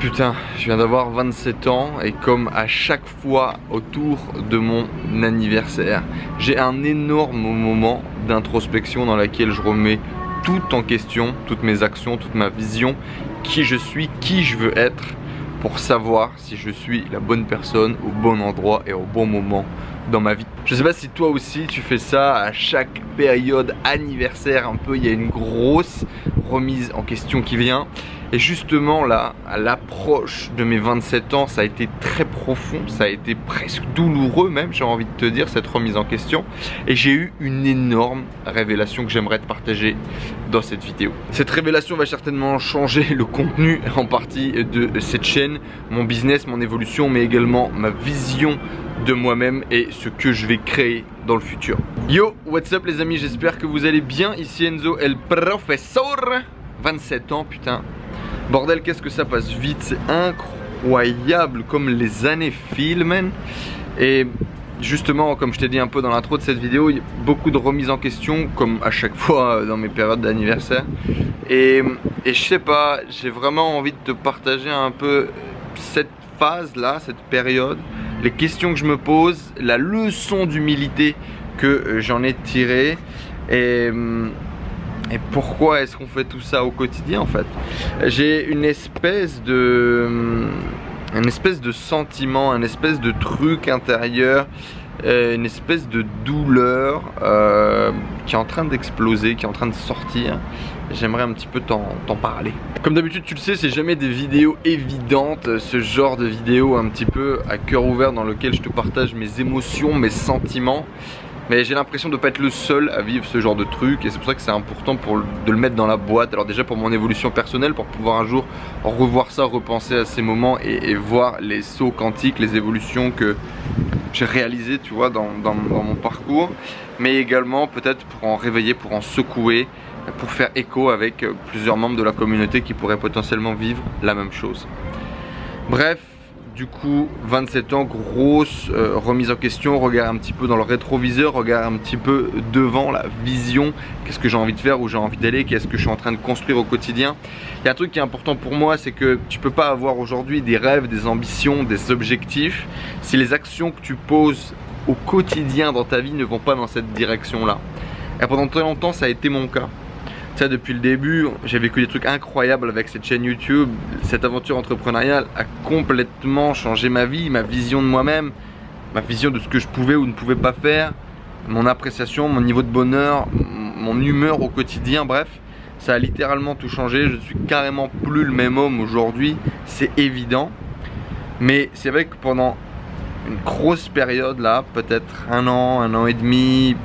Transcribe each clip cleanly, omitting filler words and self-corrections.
Putain, je viens d'avoir 27 ans et comme à chaque fois autour de mon anniversaire, j'ai un énorme moment d'introspection dans laquelle je remets tout en question, toutes mes actions, toute ma vision, qui je suis, qui je veux être, pour savoir si je suis la bonne personne au bon endroit et au bon moment dans ma vie. Je sais pas si toi aussi tu fais ça à chaque période anniversaire, un peu il y a une grosse remise en question qui vient. Et justement là, à l'approche de mes 27 ans, ça a été très profond, ça a été presque douloureux même, j'ai envie de te dire, cette remise en question. Et j'ai eu une énorme révélation que j'aimerais te partager dans cette vidéo. Cette révélation va certainement changer le contenu en partie de cette chaîne, mon business, mon évolution, mais également ma vision de moi-même et ce que je vais créer dans le futur. Yo, what's up les amis, j'espère que vous allez bien. Ici Enzo El Professor, 27 ans, putain. Bordel, qu'est-ce que ça passe vite, c'est incroyable comme les années filent, man. Et justement, comme je t'ai dit un peu dans l'intro de cette vidéo, il y a beaucoup de remises en question, comme à chaque fois dans mes périodes d'anniversaire. Et je sais pas, j'ai vraiment envie de te partager un peu cette phase-là, cette période, les questions que je me pose, la leçon d'humilité que j'en ai tirée. Et pourquoi est-ce qu'on fait tout ça au quotidien en fait? J'ai une espèce de sentiment, un espèce de truc intérieur, une espèce de douleur qui est en train d'exploser, qui est en train de sortir. J'aimerais un petit peu t'en parler. Comme d'habitude tu le sais, c'est jamais des vidéos évidentes, ce genre de vidéo un petit peu à cœur ouvert dans lequel je te partage mes émotions, mes sentiments. Mais j'ai l'impression de ne pas être le seul à vivre ce genre de truc et c'est pour ça que c'est important de le mettre dans la boîte. Alors déjà pour mon évolution personnelle, pour pouvoir un jour revoir ça, repenser à ces moments et voir les sauts quantiques, les évolutions que j'ai réalisées, tu vois, dans mon parcours. Mais également peut-être pour en réveiller, pour en secouer, pour faire écho avec plusieurs membres de la communauté qui pourraient potentiellement vivre la même chose. Bref. Du coup, 27 ans, grosse remise en question, regarde un petit peu dans le rétroviseur, regarde un petit peu devant la vision, qu'est-ce que j'ai envie de faire, où j'ai envie d'aller, qu'est-ce que je suis en train de construire au quotidien. Il y a un truc qui est important pour moi, c'est que tu peux pas avoir aujourd'hui des rêves, des ambitions, des objectifs si les actions que tu poses au quotidien dans ta vie ne vont pas dans cette direction-là. Et pendant très longtemps, ça a été mon cas. Ça, depuis le début, j'ai vécu des trucs incroyables avec cette chaîne YouTube. Cette aventure entrepreneuriale a complètement changé ma vie, ma vision de moi-même, ma vision de ce que je pouvais ou ne pouvais pas faire, mon appréciation, mon niveau de bonheur, mon humeur au quotidien, bref. Ça a littéralement tout changé. Je suis carrément plus le même homme aujourd'hui, c'est évident. Mais c'est vrai que pendant une grosse période là, peut-être un an et demi,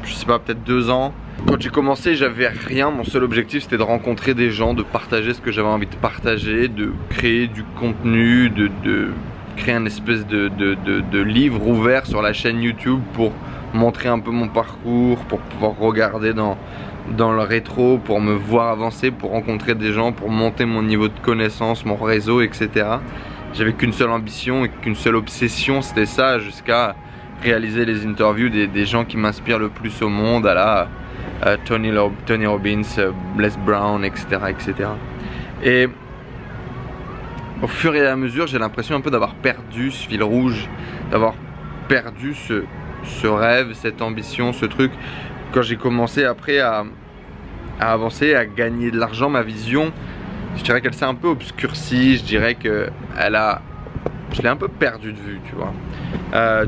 je sais pas, peut-être 2 ans. Quand j'ai commencé, j'avais rien, mon seul objectif c'était de rencontrer des gens, de partager ce que j'avais envie de partager, de créer du contenu, de créer un espèce de livre ouvert sur la chaîne YouTube pour montrer un peu mon parcours, pour pouvoir regarder dans le rétro, pour me voir avancer, pour rencontrer des gens, pour monter mon niveau de connaissance, mon réseau, etc. J'avais qu'une seule ambition et qu'une seule obsession, c'était ça, jusqu'à réaliser les interviews des gens qui m'inspirent le plus au monde, à la Tony Robbins, Les Brown, etc., etc. Et au fur et à mesure, j'ai l'impression un peu d'avoir perdu ce fil rouge, d'avoir perdu ce rêve, cette ambition, ce truc. Quand j'ai commencé après à avancer, à gagner de l'argent, ma vision, je dirais qu'elle s'est un peu obscurcie, je dirais que je l'ai un peu perdu de vue, tu vois.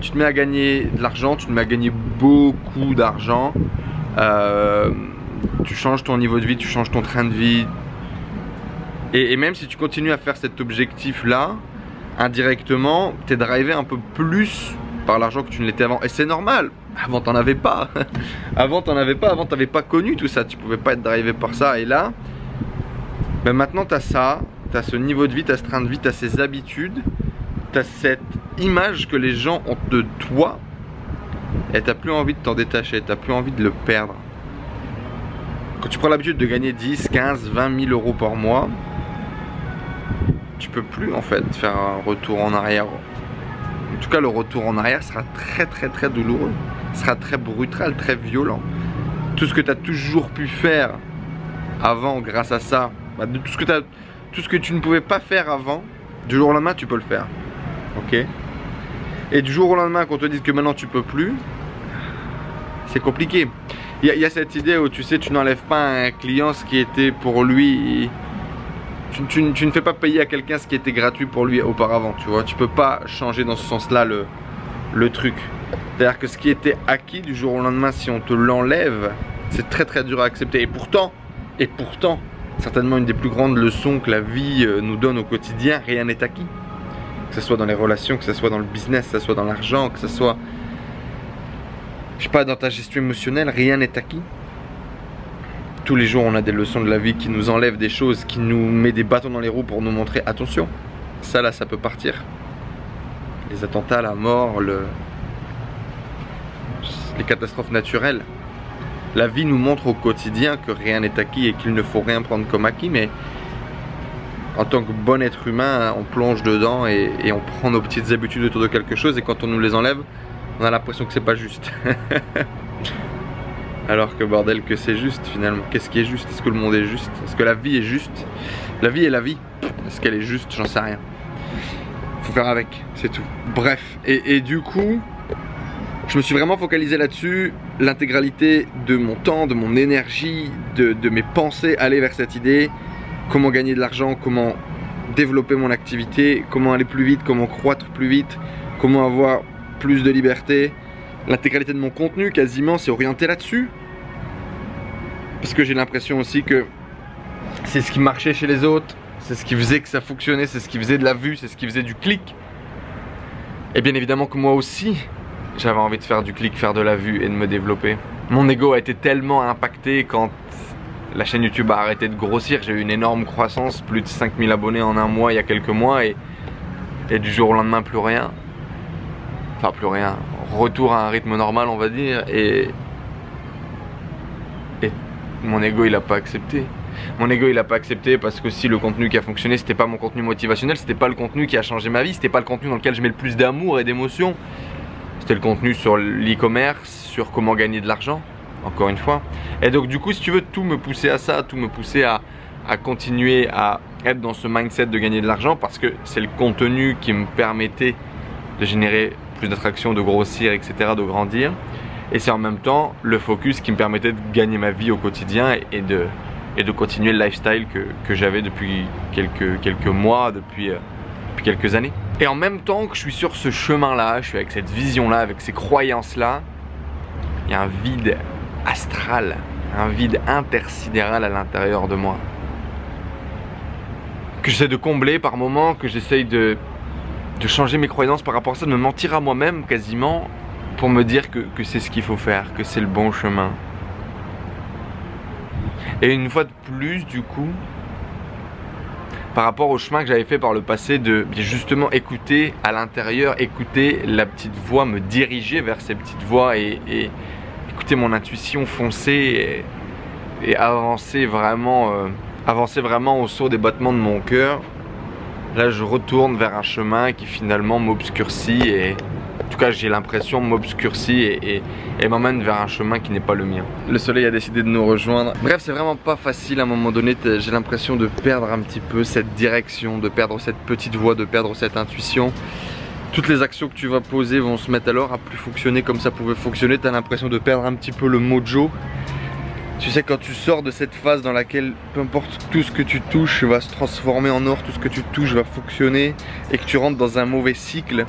Tu te mets à gagner de l'argent, tu te mets à gagner beaucoup d'argent. Tu changes ton niveau de vie, tu changes ton train de vie. Et même si tu continues à faire cet objectif là, indirectement, tu es drivé un peu plus par l'argent que tu ne l'étais avant. Et c'est normal, avant t'en avais pas. Avant t'avais pas connu tout ça, tu pouvais pas être drivé par ça. Et là, ben maintenant t'as ça, t'as ce niveau de vie, t'as ce train de vie, t'as ces habitudes, t'as cette image que les gens ont de toi. Et t'as plus envie de t'en détacher, t'as plus envie de le perdre. Quand tu prends l'habitude de gagner 10, 15, 20 000 euros par mois, tu peux plus en fait faire un retour en arrière. En tout cas, le retour en arrière sera très douloureux, sera très brutal, très violent. Tout ce que tu as toujours pu faire avant grâce à ça, tout ce que tu as tout ce que tu ne pouvais pas faire avant, du jour au lendemain tu peux le faire. Ok? Et du jour au lendemain qu'on te dise que maintenant tu peux plus, c'est compliqué. Il y a cette idée où tu sais, tu n'enlèves pas à un client ce qui était pour lui. Tu ne fais pas payer à quelqu'un ce qui était gratuit pour lui auparavant, tu vois. Tu peux pas changer dans ce sens-là le truc. C'est-à-dire que ce qui était acquis du jour au lendemain, si on te l'enlève, c'est très très dur à accepter. Et pourtant, certainement une des plus grandes leçons que la vie nous donne au quotidien, rien n'est acquis. Que ce soit dans les relations, que ce soit dans le business, que ce soit dans l'argent, que ce soit, je sais pas, dans ta gestion émotionnelle, rien n'est acquis. Tous les jours on a des leçons de la vie qui nous enlèvent des choses, qui nous met des bâtons dans les roues pour nous montrer attention, ça là ça peut partir. Les attentats, la mort, les catastrophes naturelles. La vie nous montre au quotidien que rien n'est acquis et qu'il ne faut rien prendre comme acquis, mais en tant que bon être humain, on plonge dedans et on prend nos petites habitudes autour de quelque chose, et quand on nous les enlève, on a l'impression que c'est pas juste. Alors que bordel que c'est juste finalement. Qu'est-ce qui est juste? Est-ce que le monde est juste? Est-ce que la vie est juste? La vie est la vie. Est-ce qu'elle est juste? J'en sais rien. Faut faire avec, c'est tout. Bref, et du coup, je me suis vraiment focalisé là-dessus. L'intégralité de mon temps, de mon énergie, de mes pensées aller vers cette idée. Comment gagner de l'argent, comment développer mon activité, comment aller plus vite, comment croître plus vite, comment avoir plus de liberté. L'intégralité de mon contenu quasiment c'est orienté là-dessus. Parce que j'ai l'impression aussi que c'est ce qui marchait chez les autres, c'est ce qui faisait que ça fonctionnait, c'est ce qui faisait de la vue, c'est ce qui faisait du clic. Et bien évidemment que moi aussi, j'avais envie de faire du clic, faire de la vue et de me développer. Mon ego a été tellement impacté quand la chaîne YouTube a arrêté de grossir. J'ai eu une énorme croissance, plus de 5000 abonnés en un mois il y a quelques mois, et du jour au lendemain plus rien. Enfin plus rien, retour à un rythme normal on va dire, et mon ego il a pas accepté. Mon ego il a pas accepté parce que si le contenu qui a fonctionné c'était pas mon contenu motivationnel, c'était pas le contenu qui a changé ma vie, c'était pas le contenu dans lequel je mets le plus d'amour et d'émotion, c'était le contenu sur l'e-commerce, sur comment gagner de l'argent, encore une fois. Et donc du coup si tu veux, tout me poussait à ça, tout me poussait à continuer à être dans ce mindset de gagner de l'argent, parce que c'est le contenu qui me permettait de générer plus d'attraction, de grossir, etc., de grandir. Et c'est en même temps le focus qui me permettait de gagner ma vie au quotidien et de continuer le lifestyle que j'avais depuis quelques mois, depuis quelques années. Et en même temps que je suis sur ce chemin-là, je suis avec cette vision-là, avec ces croyances-là, il y a un vide astral, un vide intersidéral à l'intérieur de moi. Que j'essaie de combler par moments, que j'essaye de changer mes croyances par rapport à ça, de me mentir à moi-même quasiment pour me dire que c'est ce qu'il faut faire, que c'est le bon chemin. Et une fois de plus du coup, par rapport au chemin que j'avais fait par le passé, de justement écouter à l'intérieur, écouter la petite voix, me diriger vers ces petites voix et écouter mon intuition, foncer et avancer vraiment au saut des battements de mon cœur. Là je retourne vers un chemin qui finalement m'obscurcit, et en tout cas j'ai l'impression m'obscurcit et m'emmène vers un chemin qui n'est pas le mien. Le soleil a décidé de nous rejoindre. Bref, c'est vraiment pas facile à un moment donné, j'ai l'impression de perdre un petit peu cette direction, de perdre cette petite voix, de perdre cette intuition. Toutes les actions que tu vas poser vont se mettre alors à plus fonctionner comme ça pouvait fonctionner. Tu as l'impression de perdre un petit peu le mojo. Tu sais, quand tu sors de cette phase dans laquelle peu importe tout ce que tu touches va se transformer en or, tout ce que tu touches va fonctionner, et que tu rentres dans un mauvais cycle,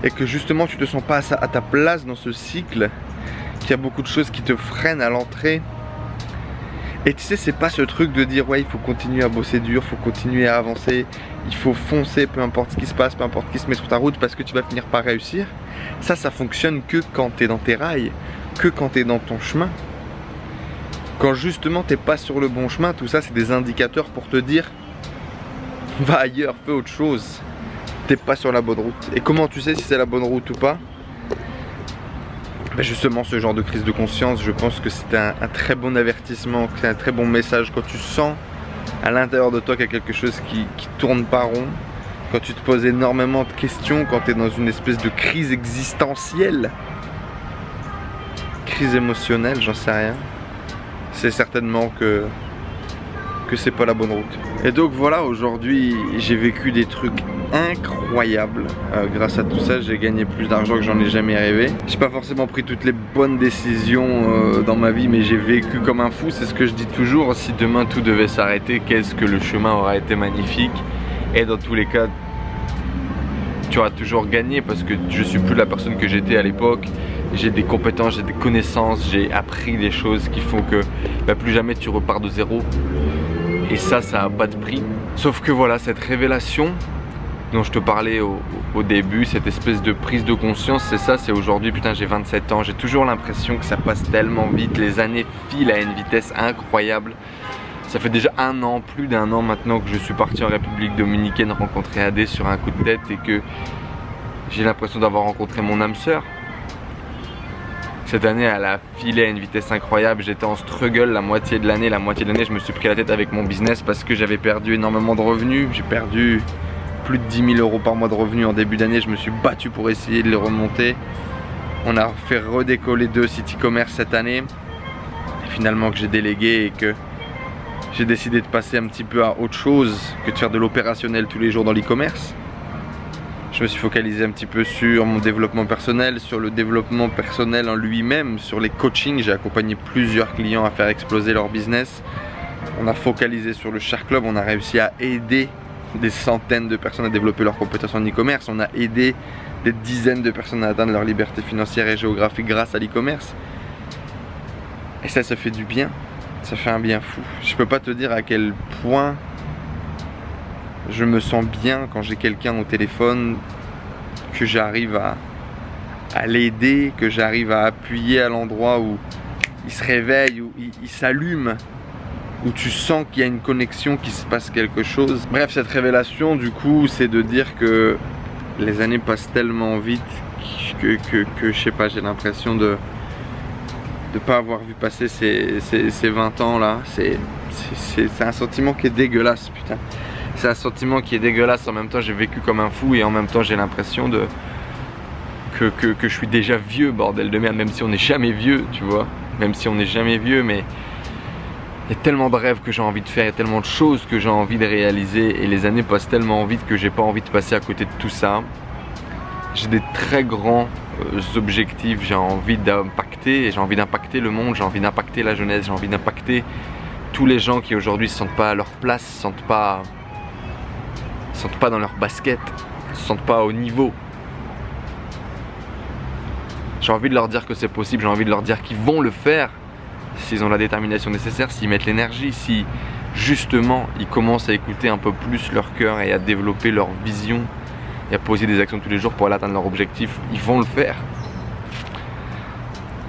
et que justement tu te sens pas à ta place dans ce cycle, qu'il y a beaucoup de choses qui te freinent à l'entrée. Et tu sais, c'est pas ce truc de dire ouais il faut continuer à bosser dur, il faut continuer à avancer, il faut foncer peu importe ce qui se passe, peu importe qui se met sur ta route parce que tu vas finir par réussir. Ça fonctionne que quand tu es dans tes rails, que quand tu es dans ton chemin. Quand justement t'es pas sur le bon chemin, tout ça c'est des indicateurs pour te dire va ailleurs, fais autre chose, t'es pas sur la bonne route. Et comment tu sais si c'est la bonne route ou pas? Ben justement, ce genre de prise de conscience, je pense que c'est un très bon avertissement, c'est un très bon message. Quand tu sens à l'intérieur de toi qu'il y a quelque chose qui tourne pas rond, quand tu te poses énormément de questions, quand tu es dans une espèce de crise existentielle, crise émotionnelle, j'en sais rien, c'est certainement que c'est pas la bonne route. Et donc voilà, aujourd'hui j'ai vécu des trucs incroyables. Grâce à tout ça, j'ai gagné plus d'argent que j'en ai jamais rêvé. J'ai pas forcément pris toutes les bonnes décisions dans ma vie, mais j'ai vécu comme un fou. C'est ce que je dis toujours, si demain tout devait s'arrêter, qu'est-ce que le chemin aurait été magnifique. Et dans tous les cas, tu auras toujours gagné parce que je suis plus la personne que j'étais à l'époque. J'ai des compétences, j'ai des connaissances, j'ai appris des choses qui font que plus jamais tu repars de zéro. Et ça n'a pas de prix. Sauf que voilà, cette révélation dont je te parlais au début, cette espèce de prise de conscience, c'est ça, c'est aujourd'hui, putain, j'ai 27 ans, j'ai toujours l'impression que ça passe tellement vite, les années filent à une vitesse incroyable. Ça fait déjà un an, plus d'un an maintenant que je suis parti en République Dominicaine rencontrer Adé sur un coup de tête et que j'ai l'impression d'avoir rencontré mon âme sœur. Cette année, elle a filé à une vitesse incroyable. J'étais en struggle la moitié de l'année. La moitié de l'année, je me suis pris la tête avec mon business parce que j'avais perdu énormément de revenus. J'ai perdu plus de 10 000 € par mois de revenus en début d'année. Je me suis battu pour essayer de les remonter. On a fait redécoller 2 sites e-commerce cette année. Et finalement que j'ai délégué et que j'ai décidé de passer un petit peu à autre chose que de faire de l'opérationnel tous les jours dans l'e-commerce. Je me suis focalisé un petit peu sur mon développement personnel, sur le développement personnel en lui-même, sur les coachings. J'ai accompagné plusieurs clients à faire exploser leur business. On a focalisé sur le Share Club, on a réussi à aider des centaines de personnes à développer leurs compétences en e-commerce. On a aidé des dizaines de personnes à atteindre leur liberté financière et géographique grâce à l'e-commerce. Et ça fait du bien, ça fait un bien fou. Je peux pas te dire à quel point je me sens bien quand j'ai quelqu'un au téléphone, que j'arrive à l'aider, que j'arrive à appuyer à l'endroit où il se réveille, où il s'allume, où tu sens qu'il y a une connexion, qu'il se passe quelque chose. Bref, cette révélation du coup, c'est de dire que les années passent tellement vite que je sais pas, j'ai l'impression de pas avoir vu passer ces 20 ans là. C'est un sentiment qui est dégueulasse, putain. C'est un sentiment qui est dégueulasse. En même temps, j'ai vécu comme un fou et en même temps, j'ai l'impression que je suis déjà vieux, bordel de merde. Même si on n'est jamais vieux, tu vois. Même si on n'est jamais vieux, mais il y a tellement de rêves que j'ai envie de faire, il y a tellement de choses que j'ai envie de réaliser et les années passent tellement vite que j'ai pas envie de passer à côté de tout ça. J'ai des très grands objectifs. J'ai envie d'impacter, j'ai envie d'impacter le monde, j'ai envie d'impacter la jeunesse, j'ai envie d'impacter tous les gens qui aujourd'hui se sentent pas à leur place, se sentent pas dans leur basket, se sentent pas au niveau. J'ai envie de leur dire que c'est possible, j'ai envie de leur dire qu'ils vont le faire s'ils ont la détermination nécessaire, s'ils mettent l'énergie, si justement ils commencent à écouter un peu plus leur cœur et à développer leur vision et à poser des actions tous les jours pour aller atteindre leur objectif, ils vont le faire.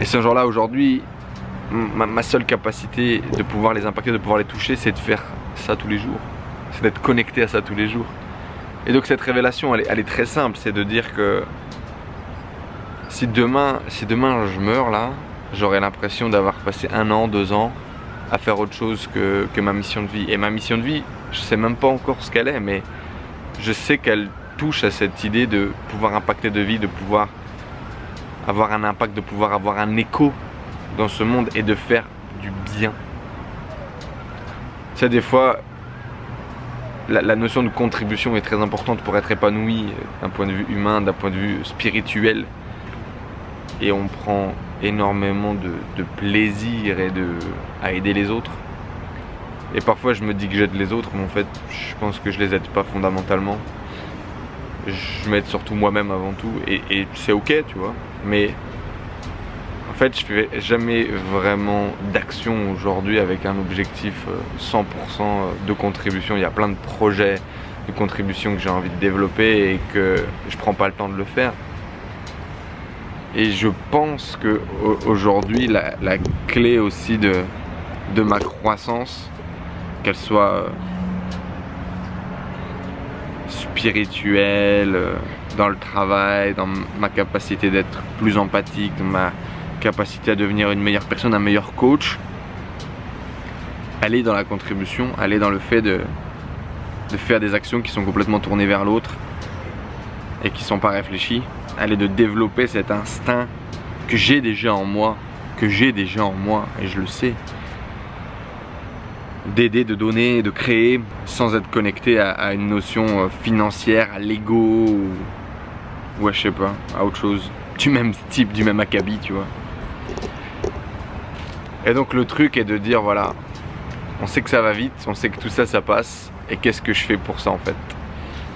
Et ce genre-là aujourd'hui, ma seule capacité de pouvoir les impacter, de pouvoir les toucher, c'est de faire ça tous les jours. C'est d'être connecté à ça tous les jours. Et donc cette révélation, elle est très simple, c'est de dire que si demain je meurs là, j'aurai l'impression d'avoir passé 1 an, 2 ans à faire autre chose que ma mission de vie. Et ma mission de vie, je sais même pas encore ce qu'elle est, mais je sais qu'elle touche à cette idée de pouvoir impacter de vie, de pouvoir avoir un impact, de pouvoir avoir un écho dans ce monde et de faire du bien. Tu sais, des fois, la notion de contribution est très importante pour être épanoui d'un point de vue humain, d'un point de vue spirituel. Et on prend énormément de plaisir à aider les autres. Et parfois je me dis que j'aide les autres, mais en fait je pense que je les aide pas fondamentalement. Je m'aide surtout moi-même avant tout et c'est ok, tu vois. Mais en fait je fais jamais vraiment d'action aujourd'hui avec un objectif 100% de contribution. Il y a plein de projets de contribution que j'ai envie de développer et que je prends pas le temps de le faire. Et je pense que aujourd'hui la clé aussi de ma croissance, qu'elle soit spirituelle, dans le travail, dans ma capacité d'être plus empathique, dans ma capacité à devenir une meilleure personne, un meilleur coach, elle est dans la contribution, elle est dans le fait de faire des actions qui sont complètement tournées vers l'autre et qui ne sont pas réfléchies. Elle est de développer cet instinct que j'ai déjà en moi, et je le sais. d'aider, de donner, de créer sans être connecté à une notion financière, à l'ego ou à je sais pas, à autre chose du même type, du même acabit, tu vois. Et donc le truc est de dire voilà, on sait que ça va vite, on sait que tout ça ça passe, et qu'est-ce que je fais pour ça en fait.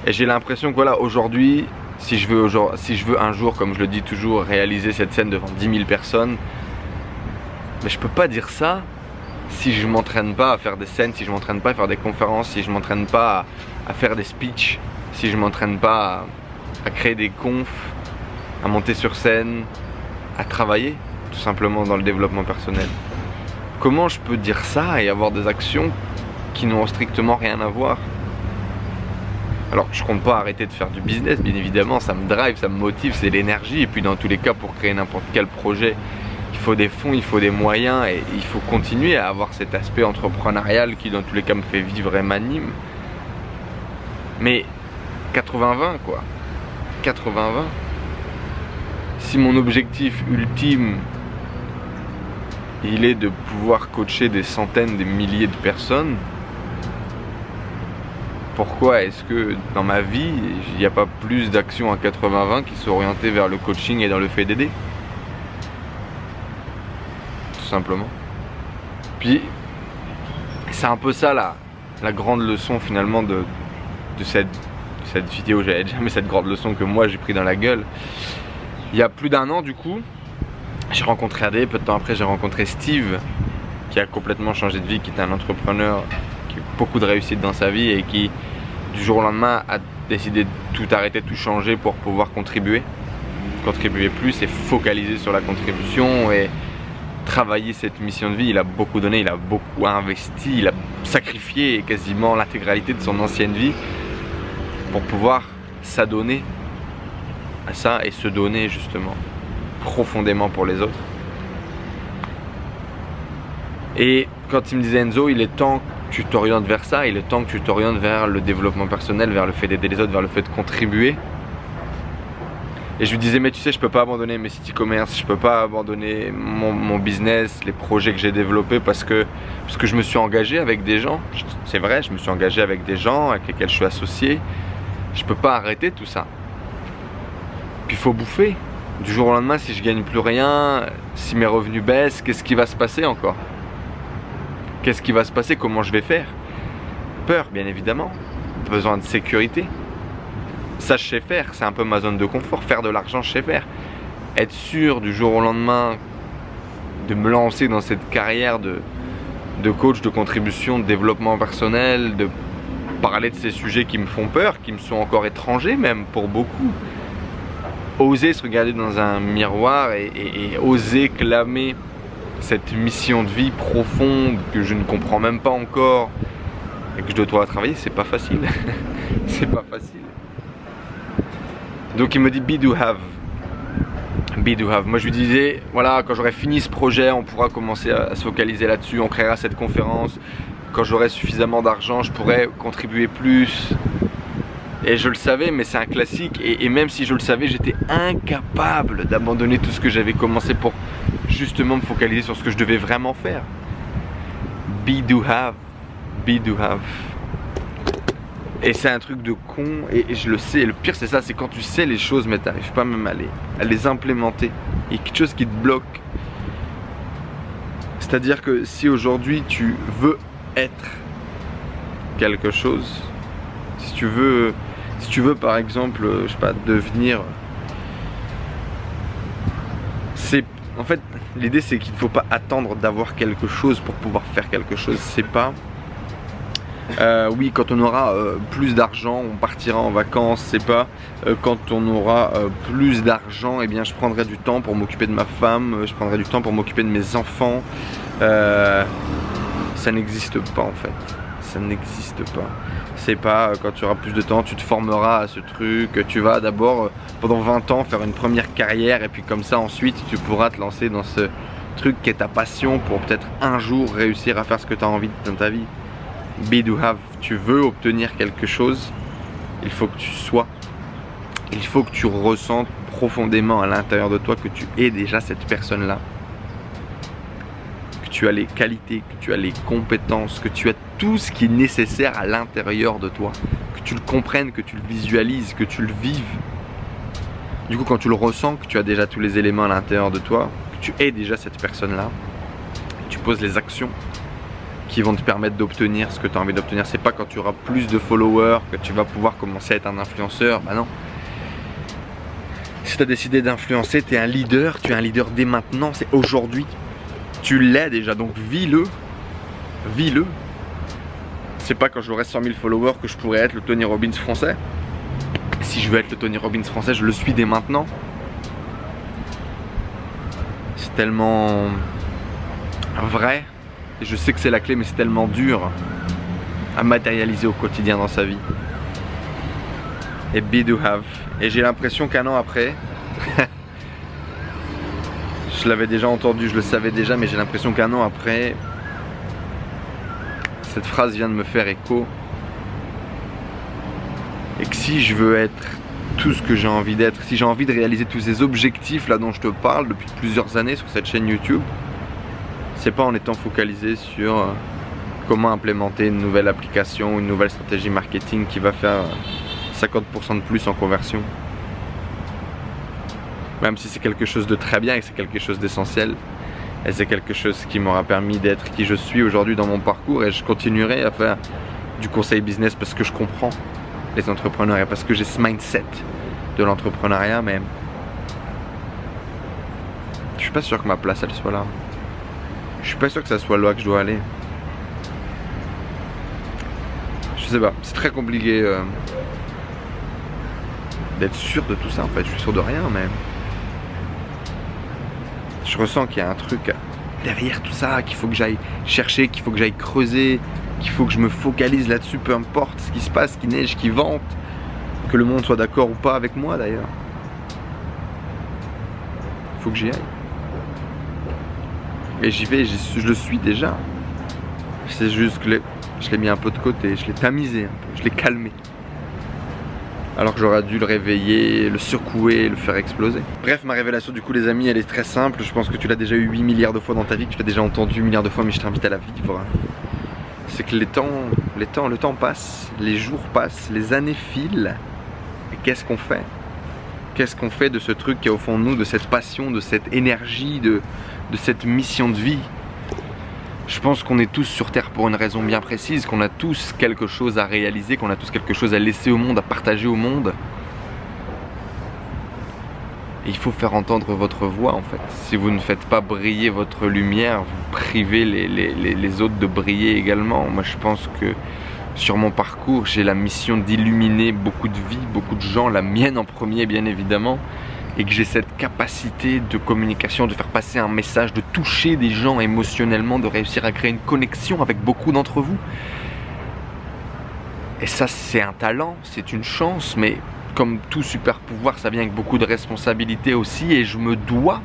Et j'ai l'impression que voilà, aujourd'hui, si je veux un jour, comme je le dis toujours, réaliser cette scène devant 10 000 personnes, mais je peux pas dire ça si je m'entraîne pas à faire des scènes, si je m'entraîne pas à faire des conférences, si je m'entraîne pas à faire des speeches, si je m'entraîne pas à créer des confs, à monter sur scène, à travailler tout simplement dans le développement personnel. Comment je peux dire ça et avoir des actions qui n'ont strictement rien à voir? Alors je compte pas arrêter de faire du business, bien évidemment, ça me drive, ça me motive, c'est l'énergie. Et puis dans tous les cas, pour créer n'importe quel projet, il faut des fonds, il faut des moyens, et il faut continuer à avoir cet aspect entrepreneurial qui dans tous les cas me fait vivre et m'anime. Mais 80-20 quoi, 80-20. Si mon objectif ultime il est de pouvoir coacher des centaines, des milliers de personnes, pourquoi est-ce que dans ma vie il n'y a pas plus d'actions à 80-20 qui sont orientées vers le coaching et dans le fait d'aider? Tout simplement. Puis c'est un peu ça la grande leçon finalement de cette vidéo. J'avais jamais cette grande leçon que moi j'ai pris dans la gueule. Il y a plus d'un an du coup, j'ai rencontré Adé, peu de temps après j'ai rencontré Steve qui a complètement changé de vie, qui est un entrepreneur qui a beaucoup de réussite dans sa vie et qui du jour au lendemain a décidé de tout arrêter, de tout changer pour pouvoir contribuer plus et focaliser sur la contribution et travailler cette mission de vie. Il a beaucoup donné, il a beaucoup investi, il a sacrifié quasiment l'intégralité de son ancienne vie pour pouvoir s'adonner à ça et se donner justement profondément pour les autres. Et quand il me disait Enzo, il est temps que tu t'orientes vers ça, il est temps que tu t'orientes vers le développement personnel, vers le fait d'aider les autres, vers le fait de contribuer. Et je lui disais mais tu sais, je peux pas abandonner mes sites e-commerce, je peux pas abandonner mon business, les projets que j'ai développés parce que je me suis engagé avec des gens. C'est vrai, je me suis engagé avec des gens avec lesquels je suis associé. Je peux pas arrêter tout ça. Puis il faut bouffer. Du jour au lendemain, si je gagne plus rien, si mes revenus baissent, qu'est-ce qui va se passer encore? Qu'est-ce qui va se passer? Comment je vais faire? Peur, bien évidemment. Besoin de sécurité. Ça, je sais faire. C'est un peu ma zone de confort. Faire de l'argent, je sais faire. Être sûr du jour au lendemain de me lancer dans cette carrière de coach, de contribution, de développement personnel, de parler de ces sujets qui me font peur, qui me sont encore étrangers même pour beaucoup. Oser se regarder dans un miroir et oser clamer cette mission de vie profonde que je ne comprends même pas encore et que je dois travailler, c'est pas facile. C'est pas facile. Donc il me dit be do have. Be do have. Moi je lui disais voilà, quand j'aurai fini ce projet, on pourra commencer à se focaliser là-dessus, on créera cette conférence. Quand j'aurai suffisamment d'argent, je pourrai contribuer plus. Et je le savais, mais c'est un classique. Et même si je le savais, j'étais incapable d'abandonner tout ce que j'avais commencé pour justement me focaliser sur ce que je devais vraiment faire. Be do have. Be do have. Et c'est un truc de con, et je le sais. Et le pire c'est ça, c'est quand tu sais les choses mais t'arrives pas même à les implémenter. Il y a quelque chose qui te bloque. C'est-à-dire que si aujourd'hui tu veux être quelque chose, si tu veux par exemple, je sais pas, devenir... En fait, l'idée c'est qu'il ne faut pas attendre d'avoir quelque chose pour pouvoir faire quelque chose. C'est pas... oui, quand on aura plus d'argent, on partira en vacances. C'est pas quand on aura plus d'argent, eh bien je prendrai du temps pour m'occuper de ma femme, je prendrai du temps pour m'occuper de mes enfants. Ça n'existe pas en fait. Ça n'existe pas. C'est pas quand tu auras plus de temps, tu te formeras à ce truc, tu vas d'abord pendant 20 ans faire une première carrière et puis comme ça ensuite tu pourras te lancer dans ce truc qui est ta passion pour peut-être un jour réussir à faire ce que tu as envie dans ta vie. Be do have. Tu veux obtenir quelque chose, il faut que tu sois. Il faut que tu ressentes profondément à l'intérieur de toi que tu es déjà cette personne-là. Que tu as les qualités, que tu as les compétences, que tu as tout ce qui est nécessaire à l'intérieur de toi, que tu le comprennes, que tu le visualises, que tu le vives. Du coup, quand tu le ressens, que tu as déjà tous les éléments à l'intérieur de toi, que tu es déjà cette personne-là, tu poses les actions qui vont te permettre d'obtenir ce que tu as envie d'obtenir. C'est pas quand tu auras plus de followers que tu vas pouvoir commencer à être un influenceur. Bah non. Si tu as décidé d'influencer, tu es un leader dès maintenant, c'est aujourd'hui. Tu l'es déjà, donc vis-le. Vis-le. C'est pas quand j'aurai 100 000 followers que je pourrai être le Tony Robbins français. Si je veux être le Tony Robbins français, je le suis dès maintenant. C'est tellement vrai. Et je sais que c'est la clé, mais c'est tellement dur à matérialiser au quotidien dans sa vie. Et be do have. Et j'ai l'impression qu'un an après, je l'avais déjà entendu, je le savais déjà, mais j'ai l'impression qu'un an après, cette phrase vient de me faire écho. Et que si je veux être tout ce que j'ai envie d'être, si j'ai envie de réaliser tous ces objectifs là dont je te parle depuis plusieurs années sur cette chaîne YouTube, c'est pas en étant focalisé sur comment implémenter une nouvelle application, une nouvelle stratégie marketing qui va faire 50% de plus en conversion. Même si c'est quelque chose de très bien et que c'est quelque chose d'essentiel. Et c'est quelque chose qui m'aura permis d'être qui je suis aujourd'hui dans mon parcours. Et je continuerai à faire du conseil business parce que je comprends les entrepreneurs et parce que j'ai ce mindset de l'entrepreneuriat. Mais je suis pas sûr que ma place elle soit là. Je suis pas sûr que ça soit là que je dois aller. Je sais pas, c'est très compliqué d'être sûr de tout ça en fait. Je suis sûr de rien, mais je ressens qu'il y a un truc derrière tout ça, qu'il faut que j'aille chercher, qu'il faut que j'aille creuser, qu'il faut que je me focalise là-dessus, peu importe ce qui se passe, qu'il neige, qu'il vente, que le monde soit d'accord ou pas avec moi d'ailleurs. Il faut que j'y aille. Et j'y vais, je le suis déjà. C'est juste que je l'ai mis un peu de côté, je l'ai tamisé un peu, je l'ai calmé. Alors que j'aurais dû le réveiller, le secouer, le faire exploser. Bref, ma révélation du coup les amis, elle est très simple. Je pense que tu l'as déjà eu 8 milliards de fois dans ta vie, que tu l'as déjà entendu milliards de fois, mais je t'invite à la vivre. C'est que le temps passe, les jours passent, les années filent. Et qu'est-ce qu'on fait? Qu'est-ce qu'on fait de ce truc qui est au fond de nous, de cette passion, de cette énergie, de cette mission de vie? Je pense qu'on est tous sur Terre pour une raison bien précise, qu'on a tous quelque chose à réaliser, qu'on a tous quelque chose à laisser au monde, à partager au monde. Et il faut faire entendre votre voix en fait. Si vous ne faites pas briller votre lumière, vous privez les autres de briller également. Moi je pense que sur mon parcours, j'ai la mission d'illuminer beaucoup de vies, beaucoup de gens, la mienne en premier bien évidemment. Et que j'ai cette capacité de communication, de faire passer un message, de toucher des gens émotionnellement, de réussir à créer une connexion avec beaucoup d'entre vous. Et ça c'est un talent, c'est une chance, mais comme tout super pouvoir, ça vient avec beaucoup de responsabilités aussi. Et je me dois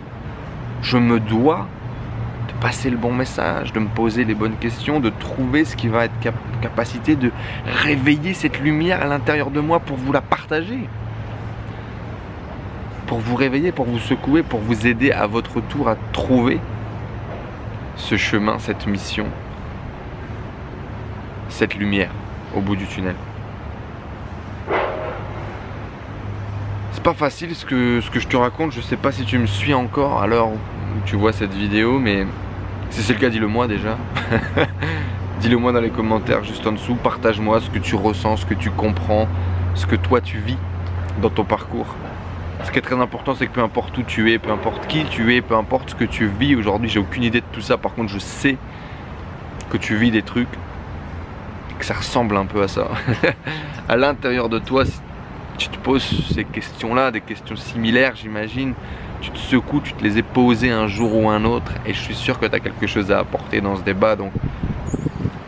de passer le bon message, de me poser les bonnes questions, de trouver ce qui va être capacité de réveiller cette lumière à l'intérieur de moi pour vous la partager. Pour vous réveiller, pour vous secouer, pour vous aider à votre tour à trouver ce chemin, cette mission, cette lumière au bout du tunnel. C'est pas facile ce que je te raconte, je sais pas si tu me suis encore à l'heure où tu vois cette vidéo, mais si c'est le cas, dis-le moi déjà. Dis-le moi dans les commentaires juste en dessous, partage-moi ce que tu ressens, ce que tu comprends, ce que toi tu vis dans ton parcours. Ce qui est très important, c'est que peu importe où tu es, peu importe qui tu es, peu importe ce que tu vis aujourd'hui, j'ai aucune idée de tout ça, par contre je sais que tu vis des trucs, que ça ressemble un peu à ça. À l'intérieur de toi, si tu te poses ces questions-là, des questions similaires j'imagine, tu te secoues, tu te les ai posées un jour ou un autre, et je suis sûr que tu as quelque chose à apporter dans ce débat, donc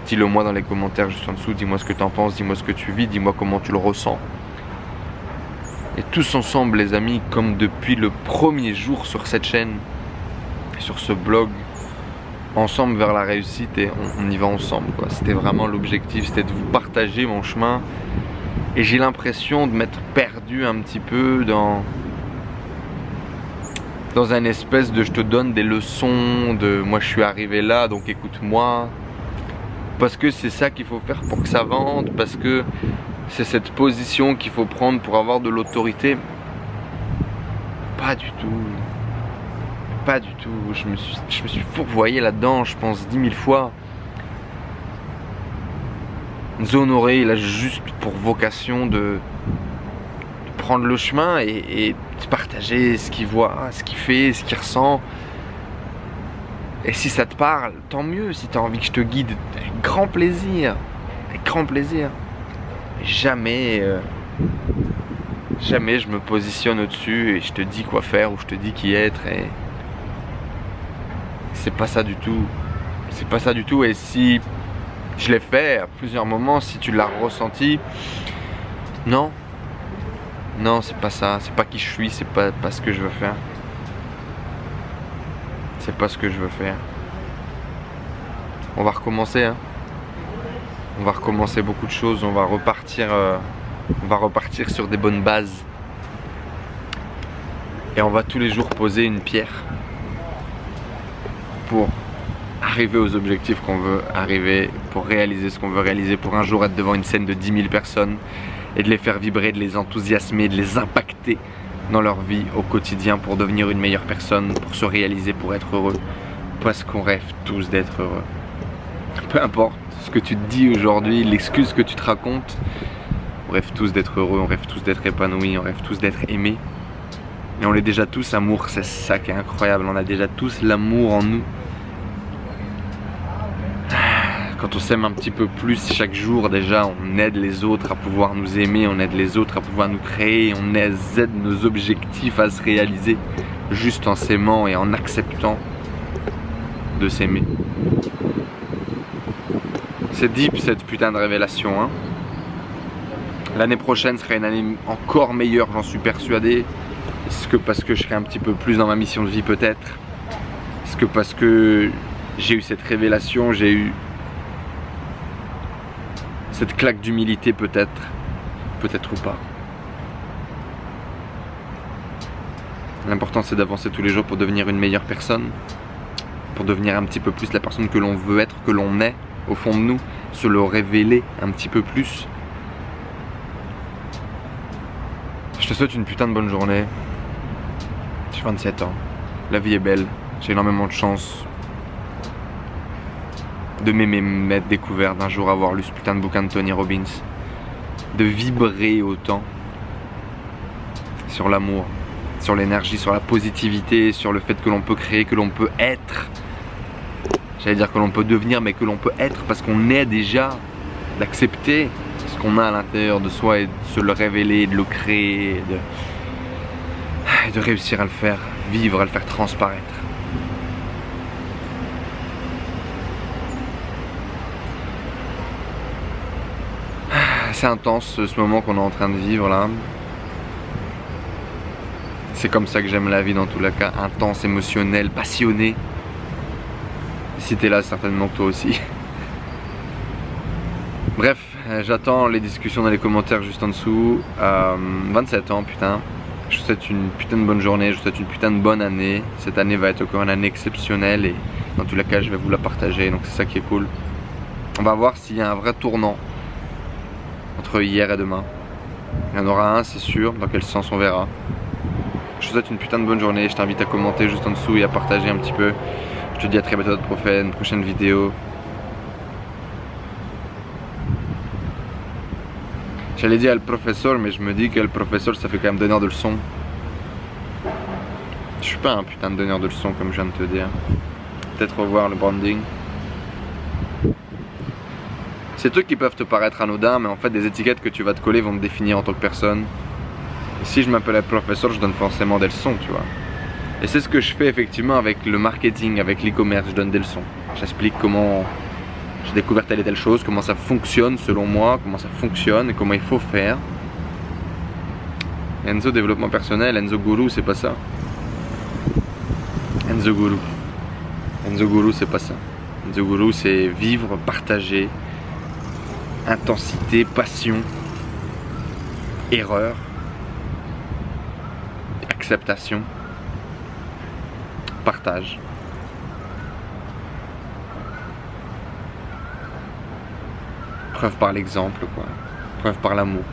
dis-le moi dans les commentaires juste en dessous, dis-moi ce que tu en penses, dis-moi ce que tu vis, dis-moi comment tu le ressens. Et tous ensemble les amis, comme depuis le premier jour sur cette chaîne, sur ce blog, ensemble vers la réussite, et on y va ensemble quoi. C'était vraiment l'objectif, c'était de vous partager mon chemin. Et j'ai l'impression de m'être perdu un petit peu dans dans un espèce de je te donne des leçons de moi je suis arrivé là donc écoute-moi, parce que c'est ça qu'il faut faire pour que ça vende, parce que c'est cette position qu'il faut prendre pour avoir de l'autorité. Pas du tout. Pas du tout. Je me suis fourvoyé là-dedans, je pense 10 000 fois. Honoré, il a juste pour vocation de prendre le chemin et de partager ce qu'il voit, ce qu'il fait, ce qu'il ressent. Et si ça te parle, tant mieux. Si tu as envie que je te guide, avec grand plaisir. Avec grand plaisir. Jamais je me positionne au-dessus et je te dis quoi faire ou je te dis qui être. Et c'est pas ça du tout. C'est pas ça du tout. Et si je l'ai fait à plusieurs moments, si tu l'as ressenti, non. Non, c'est pas ça. C'est pas qui je suis, c'est pas ce que je veux faire. C'est pas ce que je veux faire. On va recommencer, hein. On va recommencer beaucoup de choses. On va repartir sur des bonnes bases. Et on va tous les jours poser une pierre pour arriver aux objectifs qu'on veut arriver, pour réaliser ce qu'on veut réaliser, pour un jour être devant une scène de 10 000 personnes et de les faire vibrer, de les enthousiasmer, de les impacter dans leur vie au quotidien pour devenir une meilleure personne, pour se réaliser, pour être heureux. Parce qu'on rêve tous d'être heureux. Peu importe ce que tu te dis aujourd'hui, l'excuse que tu te racontes, on rêve tous d'être heureux, on rêve tous d'être épanouis, on rêve tous d'être aimés. Et on l'est déjà tous, amour, c'est ça qui est incroyable, on a déjà tous l'amour en nous. Quand on s'aime un petit peu plus chaque jour, déjà on aide les autres à pouvoir nous aimer, on aide les autres à pouvoir nous créer, on aide nos objectifs à se réaliser juste en s'aimant et en acceptant de s'aimer. C'est deep cette putain de révélation, hein. L'année prochaine sera une année encore meilleure, j'en suis persuadé. Est-ce que parce que je serai un petit peu plus dans ma mission de vie peut-être? Est-ce que parce que j'ai eu cette révélation, j'ai eu cette claque d'humilité peut-être? Peut-être ou pas. L'important c'est d'avancer tous les jours pour devenir une meilleure personne. Pour devenir un petit peu plus la personne que l'on veut être, que l'on est au fond de nous. Se le révéler un petit peu plus. Je te souhaite une putain de bonne journée. J'ai 27 ans. La vie est belle. J'ai énormément de chance de m'aimer, m'être découvert, d'un jour avoir lu ce putain de bouquin de Tony Robbins. De vibrer autant sur l'amour, sur l'énergie, sur la positivité, sur le fait que l'on peut créer, que l'on peut être. J'allais dire que l'on peut devenir, mais que l'on peut être parce qu'on est déjà. D'accepter ce qu'on a à l'intérieur de soi et de se le révéler, de le créer, et de réussir à le faire vivre, à le faire transparaître. C'est intense ce moment qu'on est en train de vivre là. C'est comme ça que j'aime la vie dans tous les cas, intense, émotionnel, passionné. Si t'es là, certainement que toi aussi. Bref, j'attends les discussions dans les commentaires juste en dessous. 27 ans, putain. Je vous souhaite une putain de bonne journée, je vous souhaite une putain de bonne année. Cette année va être encore une année exceptionnelle et dans tous les cas, je vais vous la partager, donc c'est ça qui est cool. On va voir s'il y a un vrai tournant entre hier et demain. Il y en aura un, c'est sûr, dans quel sens on verra. Je vous souhaite une putain de bonne journée, je t'invite à commenter juste en dessous et à partager un petit peu. Je te dis à très bientôt pour faire une prochaine vidéo. J'allais dire le professeur, mais je me dis que le professeur ça fait quand même donneur de leçons. Je suis pas un putain de donneur de leçons comme je viens de te dire. Peut-être revoir le branding. Ces trucs qui peuvent te paraître anodins, mais en fait des étiquettes que tu vas te coller vont te définir en tant que personne. Et si je m'appelais professeur, je donne forcément des leçons, tu vois. Et c'est ce que je fais effectivement avec le marketing, avec l'e-commerce, je donne des leçons. J'explique comment j'ai découvert telle et telle chose, comment ça fonctionne selon moi, comment ça fonctionne et comment il faut faire. Enzo développement personnel, Enzo Guru, c'est pas ça. Enzo Guru. Enzo Guru, c'est pas ça. Enzo Guru, c'est vivre, partager, intensité, passion, erreur, acceptation. partage. Preuve par l'exemple, quoi. Preuve par l'amour.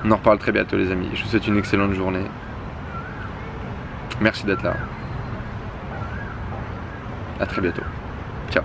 On en reparle très bientôt, les amis. Je vous souhaite une excellente journée. Merci d'être là. À très bientôt. Ciao.